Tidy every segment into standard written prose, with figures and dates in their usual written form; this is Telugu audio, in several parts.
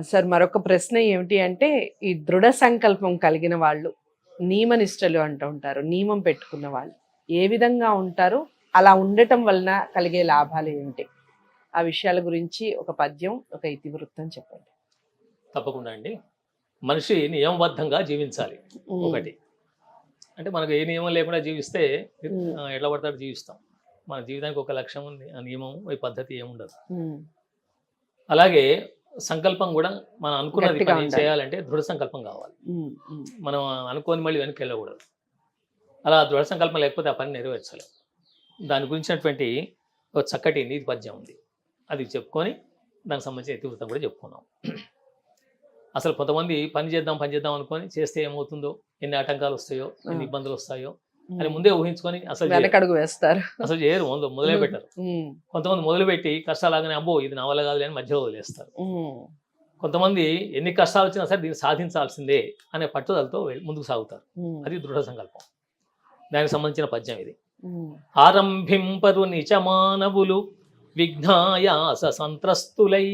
సార్ మరొక ప్రశ్న ఏమిటి అంటే, ఈ దృఢ సంకల్పం కలిగిన వాళ్ళు, నియమనిష్టలు అంటూ ఉంటారు. నియమం పెట్టుకున్న వాళ్ళు ఏ విధంగా ఉంటారు? అలా ఉండటం వలన కలిగే లాభాలు ఏమిటి? ఆ విషయాల గురించి ఒక పద్యం, ఒక ఇతివృత్తం చెప్పండి. తప్పకుండా అండి. మనిషి నియమబద్ధంగా జీవించాలి. ఒకటి అంటే మనకు ఏ నియమం లేకుండా జీవిస్తే ఎట్లా పడతాడు జీవిస్తాం. మన జీవితానికి ఒక లక్ష్యం ఉంది, ఆ నియమం ఈ పద్ధతి ఏముండదు. అలాగే సంకల్పం కూడా మనం అనుకున్నది పని చేయాలంటే దృఢ సంకల్పం కావాలి. మనం అనుకోని మళ్ళీ వెనక్కి వెళ్ళకూడదు. అలా దృఢ సంకల్పం లేకపోతే ఆ పని నెరవేర్చలేం. దాని గురించినటువంటి ఒక చక్కటి నీతి పద్యం ఉంది, అది చెప్పుకొని దానికి సంబంధించిన ఇతివృత్తం కూడా చెప్పుకున్నాం. అసలు కొంతమంది పని చేద్దాం అనుకొని చేస్తే ఏమవుతుందో, ఎన్ని ఆటంకాలు వస్తాయో, ఎన్ని ఇబ్బందులు వస్తాయో అని ముందే ఊహించుకొని అసలు వెనకడుగు వేస్తారు. అసలు చేయరు, మొదలే పెట్టారు. కొంతమంది మొదలుపెట్టి కష్టాలాగానే అబ్బో ఇది నా వల్ల కాదు అని మధ్యలో వదిలేస్తారు. కొంతమంది ఎన్ని కష్టాలు వచ్చినా సరే దీన్ని సాధించాల్సిందే అనే పట్టుదలతో ముందుకు సాగుతారు. అది దృఢ సంకల్పం. దానికి సంబంధించిన పద్యం ఇది. ఆరంభింపరు నీచమానవులు విఘ్నాయాస సంత్రస్తులై.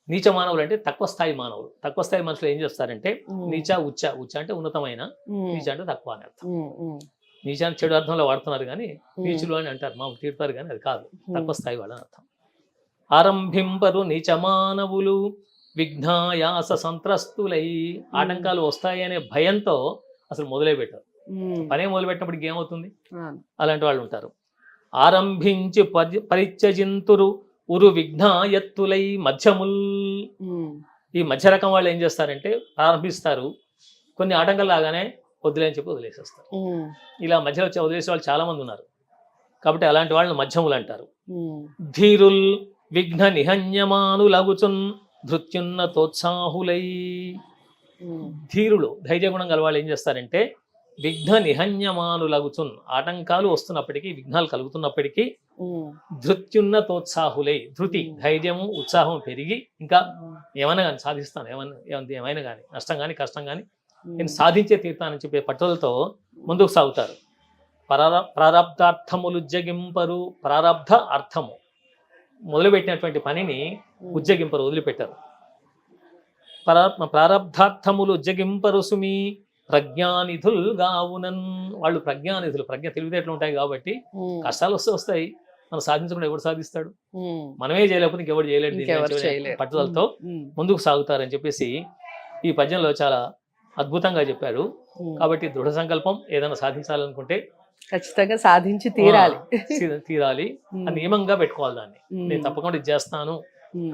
నీచ మానవులు అంటే తక్కువ స్థాయి మానవులు. తక్కువ స్థాయి మనుషులు ఏం చేస్తారంటే నీచ ఉచ్చ. ఉచ్చ అంటే ఉన్నతమైన, నీచ అంటే తక్కువ అని అర్థం. నీచ అని చెడు అర్థంలో వాడుతున్నారు కానీ నీచులు అని అంటారు, మా తీరుతారు కానీ అది కాదు, తక్కువ స్థాయి వాడు అని అర్థం. ఆరంభింపరు నీచ మానవులు విఘ్నాయాస సంత్రస్తులై. ఆటంకాలు వస్తాయి అనే భయంతో అసలు మొదలే పెట్టారు. పనే మొదలుపెట్టినప్పటికి ఏమవుతుంది, అలాంటి వాళ్ళు ఉంటారు. ఆరంభించి పరిత్యజింతురు ఉరు విఘ్నాయత్తులై మధ్యముల్. ఈ మధ్య రకం వాళ్ళు ఏం చేస్తారంటే ప్రారంభిస్తారు, కొన్ని ఆటంకాలు లాగానే వదిలే అని చెప్పి వదిలేసేస్తారు. ఇలా మధ్యలో వదిలేసే వాళ్ళు చాలా మంది ఉన్నారు. కాబట్టి అలాంటి వాళ్ళని మధ్యములు అంటారు. ధీరుల్ విఘ్న నిహన్యమానులగుచున్ ధృత్యున్న తోత్సాహులై. ధీరులు, ధైర్యగుణం గల వాళ్ళు ఏం చేస్తారంటే విఘ్న నిహన్యమానులగుచున్, ఆటంకాలు వస్తున్నప్పటికీ, విఘ్నాలు కలుగుతున్నప్పటికీ ధృత్యున్న తోత్సాహులై, ధృతి, ధైర్యము, ఉత్సాహం పెరిగి ఇంకా ఏమైనా కానీ సాధిస్తాను, ఏమైనా కానీ నష్టం కానీ కష్టం కానీ నేను సాధించే తీర్థానని చెప్పే పట్టుదలతో ముందుకు సాగుతారు. ప్రారబ్ధార్థములు ఉజ్జగింపరు. ప్రారబ్ధ అర్థము మొదలుపెట్టినటువంటి పనిని ఉజ్జగింపరు, వదిలిపెట్టారు. ప్రారబ్ధార్థములు ఉజ్జగింపరు సుమి ప్రజ్ఞానిధుల్ గావునన్. వాళ్ళు ప్రజ్ఞానిధులు, ప్రజ్ఞ తెలివితేటలు ఉంటాయి కాబట్టి కష్టాలు వస్తాయి, మనం సాధించకుండా ఎవడు సాధిస్తాడు, మనమే చేయలేకపోతే ఇంకెవరు చేయలేడు. పట్టుదలతో ముందుకు సాగుతారని చెప్పేసి ఈ పద్యంలో చాలా అద్భుతంగా చెప్పారు. కాబట్టి దృఢ సంకల్పం ఏదైనా సాధించాలనుకుంటే ఖచ్చితంగా సాధించి తీరాలి. నియమంగా పెట్టుకోవాలి దాన్ని. నేను తప్పకుండా ఇది చేస్తాను,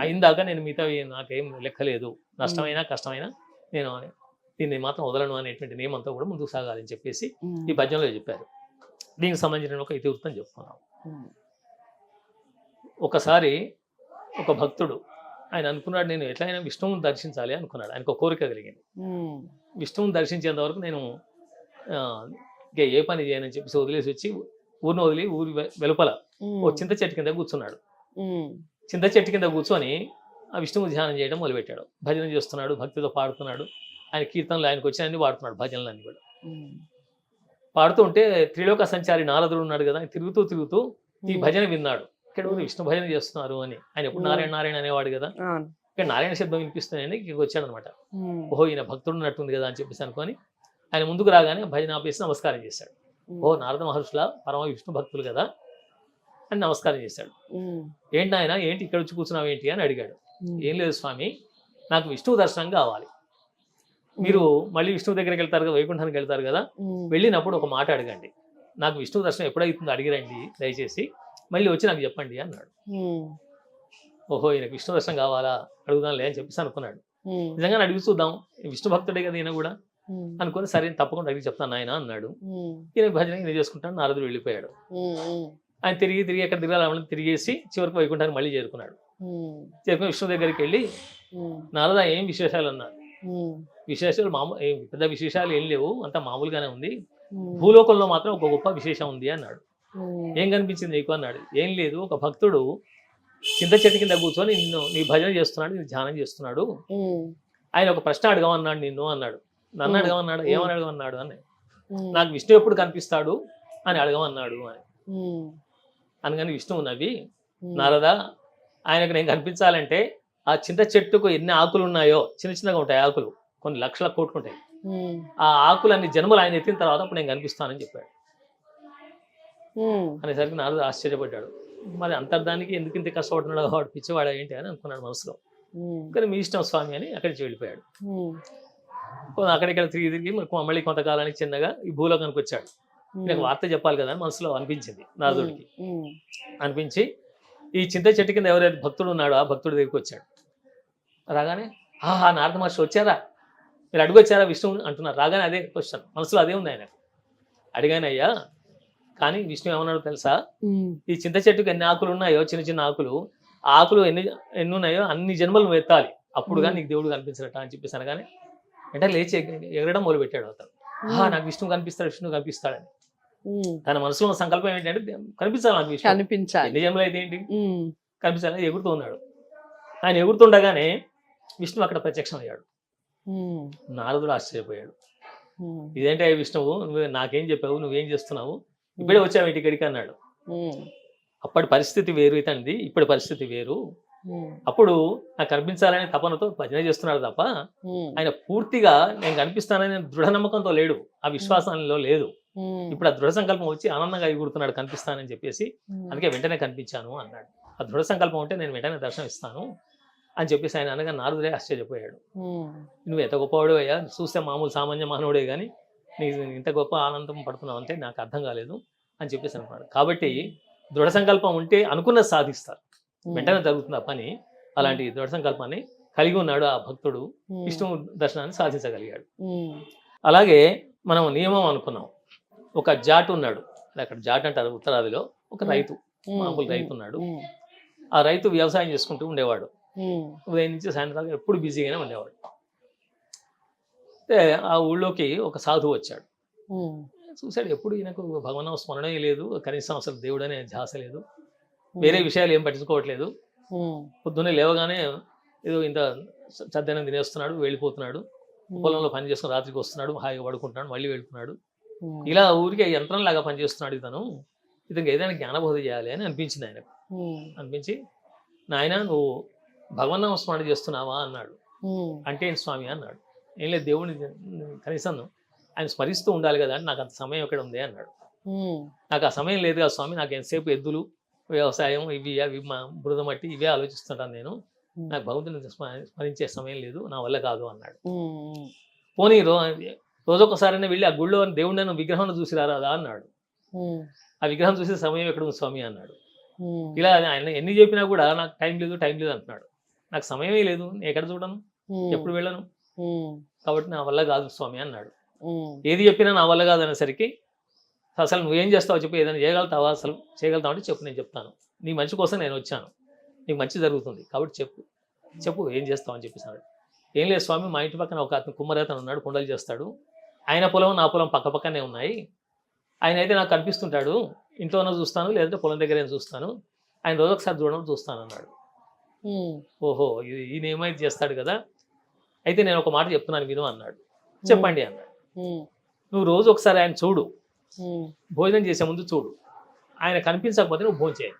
అయిందాక నేను మిగతా నాకేం లెక్కలేదు, నష్టమైనా కష్టమైనా నేను దీన్ని మాత్రం వదలను అనేటువంటి నియమంతో కూడా ముందుకు సాగాలని చెప్పేసి ఈ పద్యంలో చెప్పారు. దీనికి సంబంధించిన ఒక ఇతివృత్తం చెప్పుకున్నాం. ఒకసారి ఒక భక్తుడు ఆయన అనుకున్నాడు, నేను ఎట్లయినా విష్ణువుని దర్శించాలి అనుకున్నాడు. ఆయనకు ఒక కోరిక కలిగింది, విష్ణువుని దర్శించేంత వరకు నేను ఇంకా ఏ పని చేయనని చెప్పేసి వదిలేసి వచ్చి ఊరిని వదిలి ఊరి వెలుపల ఓ చింత చెట్టు కింద కూర్చున్నాడు. చింత చెట్టు కింద కూర్చొని ఆ విష్ణువు ధ్యానం చేయడం మొదలుపెట్టాడు. భజన చేస్తున్నాడు, భక్తితో పాడుతున్నాడు. ఆయన కీర్తనలు ఆయనకు వచ్చి అన్ని పాడుతున్నాడు, భజనలన్నీ కూడా పాడుతూ ఉంటే త్రిలోక సంచారి నారదుడు ఉన్నాడు కదా, తిరుగుతూ ఈ భజన విన్నాడు. ఇక్కడ విష్ణు భజన చేస్తున్నారు అని. ఆయన ఎప్పుడు నారాయణ నారాయణ అనేవాడు కదా, ఇక్కడ నారాయణ శబ్దం వినిపిస్తున్నాయని ఇక్కడికి వచ్చాడు అనమాట. ఓహో ఈయన భక్తుడు ఉన్నట్టుంది కదా అని చెప్పేసి అనుకొని ఆయన ముందుకు రాగానే భజన ఆపేసి నమస్కారం చేశాడు. ఓ నారద మహర్షుల పరమ విష్ణు భక్తులు కదా అని నమస్కారం చేశాడు. ఏంటి ఆయన, ఏంటి ఇక్కడ వచ్చి కూర్చున్నావు ఏంటి అని అడిగాడు. ఏం లేదు స్వామి, నాకు విష్ణువు దర్శనం కావాలి. మీరు మళ్ళీ విష్ణువు దగ్గరికి వెళ్తారు కదా, వైకుంఠానికి వెళ్తారు కదా, వెళ్ళినప్పుడు ఒక మాట అడగండి, నాకు విష్ణువు దర్శనం ఎప్పుడైతుందో అడిగిరండి దయచేసి, మళ్ళీ వచ్చి నాకు చెప్పండి అన్నాడు. ఓహో ఈయనకు విష్ణు దర్శనం కావాలా, అడుగుదాంలే అని చెప్పేసి అనుకున్నాడు. నిజంగా అడిగి చూద్దాం, విష్ణు భక్తుడే కదా ఈయన కూడా అనుకుని, సరే తప్పకుండా అడిగి చెప్తాను ఆయన అన్నాడు. ఈయన భజన ఈయన చేసుకుంటాను. నారదుడు వెళ్ళిపోయాడు. ఆయన తిరిగి ఎక్కడ తిరగాలని తిరిగేసి చివరికి వైకుంఠానికి మళ్ళీ చేరుకున్నాడు. చేరుకుని విష్ణు దగ్గరికి వెళ్ళి, నారద ఏం విశేషాలు అన్నారు. విశేషాలు పెద్ద విశేషాలు ఏం లేవు, అంతా మామూలుగానే ఉంది. భూలోకంలో మాత్రం ఒక గొప్ప విశేషం ఉంది అన్నాడు. ఏం కనిపించింది నీకు అన్నాడు. ఏం లేదు, ఒక భక్తుడు చింత చెట్టు కింద కూర్చొని నీ భజన చేస్తున్నాడు, నీ ధ్యానం చేస్తున్నాడు. ఆయన ఒక ప్రశ్న అడగమన్నాడు నిన్ను అన్నాడు. నన్ను అడగమన్నాడు. ఏమని అడగమన్నాడు అని. నాకు విష్ణు ఎప్పుడు కనిపిస్తాడు అని అడగమన్నాడు అని. అనగానే విష్ణువు నవ్వి, నారదా ఆయనకు నేను కనిపించాలంటే ఆ చింత చెట్టుకు ఎన్ని ఆకులు ఉన్నాయో, చిన్న చిన్నగా ఉంటాయి ఆకులు, కొన్ని లక్షల కోట్లు ఉంటాయి. ఆ ఆకులన్నీ జన్మలు ఆయన ఎత్తిన తర్వాత అప్పుడు నేను కనిపిస్తానని చెప్పాడు. అనేసరికి నారదుడు ఆశ్చర్యపడ్డాడు. మరి అంతర్దానికి ఎందుకు ఇంత కష్టపడుతున్నాడు, వాడు పిచ్చివాడా ఏంటి అని అనుకున్నాడు మనసులో. కానీ మీ ఇష్టం స్వామి అని అక్కడి నుంచి వెళ్ళిపోయాడు. అక్కడిక్కడ తిరిగి మరి మళ్ళీ కొంతకాలానికి చిన్నగా ఈ భూలోకానికి వచ్చాడు. నాకు వార్త చెప్పాలి కదా అని మనసులో అనిపించింది నారదుడికి. అనిపించి ఈ చింత చెట్టు కింద ఎవరైతే భక్తుడు ఉన్నాడో ఆ భక్తుడి దగ్గరికి వచ్చాడు. రాగానే ఆహా నారద మహర్షి వచ్చారా, మీరు అడుగు వచ్చారా విష్ణు అంటున్నారు. రాగానే అదే క్వశ్చన్ మనసులో అదే ఉంది ఆయన. అడిగాను అయ్యా, కానీ విష్ణు ఏమన్నాడో తెలుసా, ఈ చింత చెట్టుకు ఎన్ని ఆకులు ఉన్నాయో, చిన్న చిన్న ఆకులు, ఆ ఆకులు ఎన్ని ఉన్నాయో అన్ని జన్మలు నువ్వు ఎత్తాలి, అప్పుడుగా నీకు దేవుడు కనిపించరట అని చెప్పేసి అనగానే అంటే లేచి ఎగరడం మొదలు పెట్టాడు అతను. నాకు విష్ణు కనిపిస్తాడు, విష్ణు కనిపిస్తాడని. తన మనసులో ఉన్న సంకల్పం ఏంటంటే కనిపించాలి నాకు విష్ణు, కనిపించాలి, ఎన్ని జన్మలు అయితే ఏంటి కనిపించాలని ఎగురుతూ ఉన్నాడు. ఆయన ఎగురుతుండగానే విష్ణు అక్కడ ప్రత్యక్షం అయ్యాడు. నారదుడు ఆశ్చర్యపోయాడు. ఇదేంటి విష్ణువు, నువ్వు నాకేం చెప్పావు, నువ్వేం చేస్తున్నావు, ఇప్పుడే వచ్చావు ఇక్కడికి అన్నాడు. అప్పటి పరిస్థితి వేరు ఇతంది, ఇప్పటి పరిస్థితి వేరు. అప్పుడు నాకు కనిపించాలనే తపనతో భజన చేస్తున్నాడు తప్ప ఆయన పూర్తిగా నేను కనిపిస్తానని దృఢ నమ్మకంతో లేడు, ఆ విశ్వాసంలో లేదు. ఇప్పుడు ఆ దృఢ సంకల్పం వచ్చి ఆనందంగా ఎగురుతున్నాడు కనిపిస్తానని చెప్పేసి, అందుకే వెంటనే కనిపించాను అన్నాడు. ఆ దృఢ సంకల్పం ఉంటే నేను వెంటనే దర్శనం ఇస్తాను అని చెప్పేసి ఆయన అనగా నారదుడే ఆశ్చర్యపోయాడు. నువ్వు ఎంత గొప్పవాడు అయ్యా, చూస్తే మామూలు సామాన్య మానవుడే కానీ నీకు ఇంత గొప్ప ఆనందం పడుతున్నావు అంటే నాకు అర్థం కాలేదు అని చెప్పేసి అనుకున్నాడు. కాబట్టి దృఢ సంకల్పం ఉంటే అనుకున్నది సాధిస్తారు, వెంటనే జరుగుతుంది ఆ పని. అలాంటి దృఢ సంకల్పాన్ని కలిగి ఉన్నాడు ఆ భక్తుడు, విష్ణు దర్శనాన్ని సాధించగలిగాడు. అలాగే మనం నియమం అనుకున్నాం. ఒక జాట్ ఉన్నాడు, అక్కడ జాట్ అంటారు ఉత్తరాదిలో, ఒక రైతు, మామూలు రైతు ఉన్నాడు. ఆ రైతు వ్యవసాయం చేసుకుంటూ ఉండేవాడు. ఉదయం నుంచి సాయంత్రం ఎప్పుడు బిజీగానే ఉండేవాడు. అయితే ఆ ఊళ్ళోకి ఒక సాధువు వచ్చాడు. చూశాడు, ఎప్పుడు ఈయనకు భగవన్నామ స్మరణే లేదు, కనీసం అసలు దేవుడు అనే ధ్యాస లేదు, వేరే విషయాలు ఏం పట్టించుకోవట్లేదు. పొద్దున్నే లేవగానే ఏదో ఇంత చద్దనం తినేస్తున్నాడు, వెళ్ళిపోతున్నాడు, పొలంలో పని చేసుకుని రాత్రికి వస్తున్నాడు, హాయిగా పడుకుంటున్నాడు, మళ్ళీ వెళ్తున్నాడు. ఇలా ఊరికే యంత్రంలాగా పనిచేస్తున్నాడు ఇతనికి ఏదైనా జ్ఞానబోధ చేయాలి అని అనిపించింది ఆయనకు. అనిపించి, నాయన నువ్వు భగవన్నామ స్మరణ చేస్తున్నావా అన్నాడు. అంటే ఏంటి స్వామి అన్నాడు. ఏం లేదు, దేవుడిని కనీసం ఆయన స్మరిస్తూ ఉండాలి కదా అని, నాకు అంత సమయం ఎక్కడ ఉంది అన్నాడు. నాకు ఆ సమయం లేదు కదా స్వామి, నాకు ఎంతసేపు ఎద్దులు, వ్యవసాయం, ఇవి అవి మా బురద మట్టి ఇవే ఆలోచిస్తుంటాను నేను, నాకు భగవంతుని స్మరించే సమయం లేదు, నా వల్ల కాదు అన్నాడు. పోనీ రోజొకసారైనా వెళ్ళి ఆ గుళ్ళో దేవుడిని విగ్రహం చూసి రారాదా అన్నాడు. ఆ విగ్రహం చూసే సమయం ఎక్కడ ఉంది స్వామి అన్నాడు. ఇలా ఆయన ఎన్ని చెప్పినా కూడా నాకు టైం లేదు అంటున్నాడు. నాకు సమయమే లేదు, నేను ఎక్కడ చూడను, ఎప్పుడు వెళ్ళను, కాబట్టి నా వల్ల కాదు స్వామి అన్నాడు. ఏది చెప్పినా నా వల్ల కాదు అనేసరికి, అసలు నువ్వేం చేస్తావు చెప్పు, ఏదైనా చేయగలుగుతావా, అసలు చేయగలుగుతావు అంటే చెప్పు, నేను చెప్తాను, నీ మంచి కోసం నేను వచ్చాను, నీకు మంచి జరుగుతుంది కాబట్టి చెప్పు ఏం చేస్తావు అని చెప్పేసాడు. ఏం లేదు స్వామి, మా ఇంటి పక్కన ఒక అతను కుమ్మరేతను ఉన్నాడు, కుండలు చేస్తాడు, ఆయన పొలం నా పొలం పక్క పక్కనే ఉన్నాయి, ఆయన అయితే నాకు కనిపిస్తుంటాడు, ఇంట్లోనే చూస్తాను లేదంటే పొలం దగ్గర చూస్తాను, ఆయన రోజు ఒకసారి చూడడం చూస్తాను అన్నాడు. ఓహో, ఈయన ఏమైతే చేస్తాడు కదా, అయితే నేను ఒక మాట చెప్తున్నాను విను అన్నాడు. చెప్పండి అన్నాడు. నువ్వు రోజు ఒకసారి ఆయన చూడు, భోజనం చేసే ముందు చూడు, ఆయన కనిపించకపోతే నువ్వు భోజనం చేయాలి,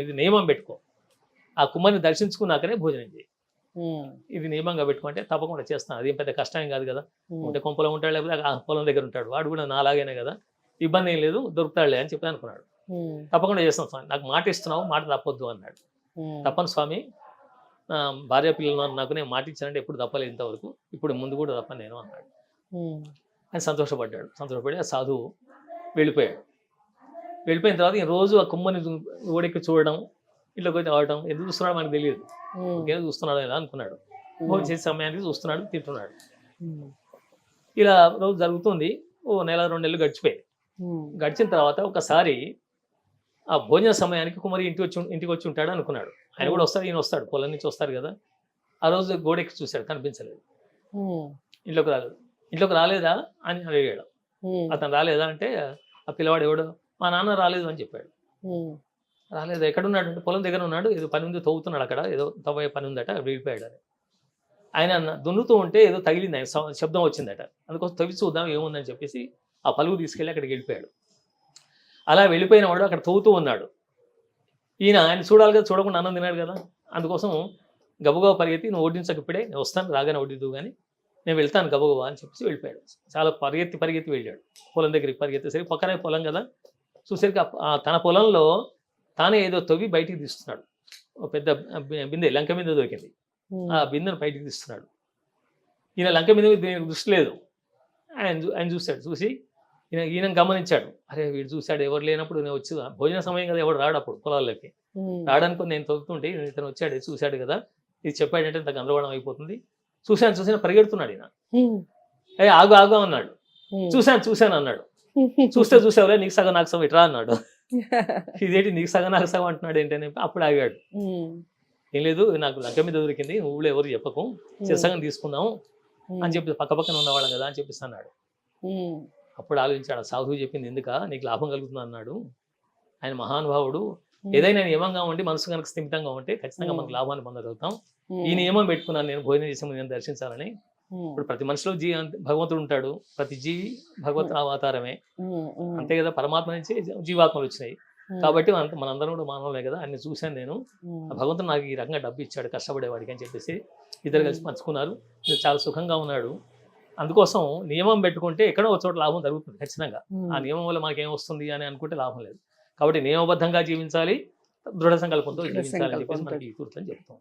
ఇది నియమం పెట్టుకో, ఆ కుమ్మరిని దర్శించుకున్నాకనే భోజనం చేయి, ఇది నియమంగా పెట్టుకుంటే తప్పకుండా చేస్తాను, అది పెద్ద కష్టం కాదు కదా, ఉంటే కొంపలో ఉంటాడు లేకపోతే ఆ పొలం దగ్గర ఉంటాడు, వాడు కూడా నాలాగైనా కదా, ఇబ్బంది ఏం లేదు, దొరుకుతాడులే అని చెప్పి అనుకున్నాడు. తప్పకుండా చేస్తాను స్వామి, నాకు మాట ఇస్తున్నావు, మాట తప్పొద్దు అన్నాడు. తప్పను స్వామి, నా భార్య పిల్లలు నాకు నేను మాట ఇచ్చానంటే ఎప్పుడు తప్పలేదు ఇంతవరకు, ఇప్పుడు ముందు కూడా తప్ప నేను అన్నాడు. ఆయన సంతోషపడి ఆ సాధువు వెళ్ళిపోయాడు. వెళ్ళిపోయిన తర్వాత ఈ రోజు ఆ కుమ్మని ఓడెక్కి చూడడం, ఇంట్లోకి వచ్చి ఆడటం, ఎందుకు చూస్తున్నాడు మనకు తెలియదు, ఇంకేదో చూస్తున్నాడు ఇలా అనుకున్నాడు. భోజనం చేసే సమయానికి చూస్తున్నాడు, తింటున్నాడు. ఇలా రోజు జరుగుతుంది. ఓ నెల 2 నెలలు గడిచిపోయాయి. గడిచిన తర్వాత ఒకసారి ఆ భోజన సమయానికి కుమారి ఇంటికి వచ్చి ఉంటాడు అనుకున్నాడు. ఆయన కూడా వస్తాడు, ఈయన వస్తాడు, పొలం నుంచి వస్తారు కదా. ఆ రోజు గోడెక్కి చూశాడు, కనిపించలేదు. ఇంట్లోకి రాలేదా అని అడిగాడు. అతను రాలేదా అంటే ఆ పిల్లవాడు ఎవడో మా నాన్న రాలేదు అని చెప్పాడు. రాలేదు, ఎక్కడున్నాడు అంటే పొలం దగ్గర ఉన్నాడు, ఏదో పని ఉంది తవ్వుతున్నాడు, అక్కడ ఏదో తవ్వే పని ఉందట, వెళ్ళిపోయాడు అని. ఆయన దున్నుతూ ఉంటే ఏదో తగిలింది, ఆయన శబ్దం వచ్చిందట, అందుకోసం తవ్వి చూద్దాం ఏముందని చెప్పేసి ఆ పలుగు తీసుకెళ్ళి అక్కడికి వెళ్ళిపోయాడు. అలా వెళ్ళిపోయిన వాడు అక్కడ తవ్వుతూ ఉన్నాడు. ఆయన చూడాలి కదా, చూడకుండా అన్నం తినాడు కదా, అందుకోసం గబగబా పరిగెత్తి నువ్వు వడ్డించక ఇప్పుడే, నేను వస్తాను రాగానే వడ్డిద్దు కానీ నేను వెళ్తాను గబగబా అని చెప్పేసి వెళ్ళిపోయాడు. చాలా పరిగెత్తి వెళ్ళాడు పొలం దగ్గరికి. పరిగెత్తేసరికి పక్కనే పొలం కదా, చూసరికి తన పొలంలో తానే ఏదో తవ్వి బయటికి తీస్తున్నాడు. ఒక పెద్ద బిందె, లంక మీద దొరికింది. ఆ బిందెను బయటికి తీస్తున్నాడు. ఈయన లంక మీద దీనికి దృష్టి లేదు. ఆయన చూశాడు. చూసి ఈయన గమనించాడు. అరే వీడు చూశాడు, ఎవరు లేనప్పుడు నేను వచ్చి భోజన సమయం కదా, ఎవడు రాడు అప్పుడు పొలాల్లోకి. రావడానికి నేను తవ్వుతుంటే ఇతను వచ్చాడు, చూశాడు కదా, ఇది చెప్పాడంటే ఇంత గందరగోళం అయిపోతుంది. చూశాను పరిగెడుతున్నాడు ఈయన. ఆగు ఆగు అన్నాడు. చూశాను అన్నాడు. చూసావులే, నీకు సగం నాకు సగం ఇట్రా అన్నాడు. ఇదేంటి నీకు సగం నాకు సగం అంటున్నాడు ఏంటని అప్పుడు ఆగాడు. ఏం లేదు, నాకు లంక మీద దొరికింది, ఊళ్ళో ఎవరు చెప్పకు, సగం తీసుకుందాం అని చెప్పి పక్కపక్కన ఉన్నవాళ్ళం కదా అని చెప్పేసి అన్నాడు. అప్పుడు ఆలోచించాడు, సాధువు చెప్పింది ఎందుక, నీకు లాభం కలుగుతుంది అన్నాడు. ఆయన మహానుభావుడు. ఏదైనా నియమంగా ఉండి మనసు కనుక స్థిమితంగా ఉంటే ఖచ్చితంగా మనకు లాభాన్ని పొందగలుగుతాం. ఈ నియమం పెట్టుకున్నాను నేను, భోజనం చేసే ముందు నేను దర్శించాలని. ఇప్పుడు ప్రతి మనిషిలో భగవంతుడు ఉంటాడు, ప్రతి జీవి భగవంతుని అవతారమే, అంతే కదా. పరమాత్మ నుంచి జీవాత్మలు వచ్చినాయి కాబట్టి మనందరం కూడా మానవులే కదా. అన్ని చూశాను నేను, భగవంతుడు నాకు ఈ రకంగా డబ్బు ఇచ్చాడు కష్టపడేవాడికి అని చెప్పేసి ఇద్దరు కలిసి పంచుకున్నారు. చాలా సుఖంగా ఉన్నాడు. అందుకోసం నియమం పెట్టుకుంటే ఎక్కడో ఒక చోట లాభం జరుగుతుంది ఖచ్చితంగా. ఆ నియమం వల్ల మనకేం వస్తుంది అని అనుకుంటే లాభం లేదు. కాబట్టి నియమబద్ధంగా జీవించాలి, దృఢ సంకల్పంతో జీవించాలని చెప్పేసి మనకి ఈ కూర్చొని చెప్తాం.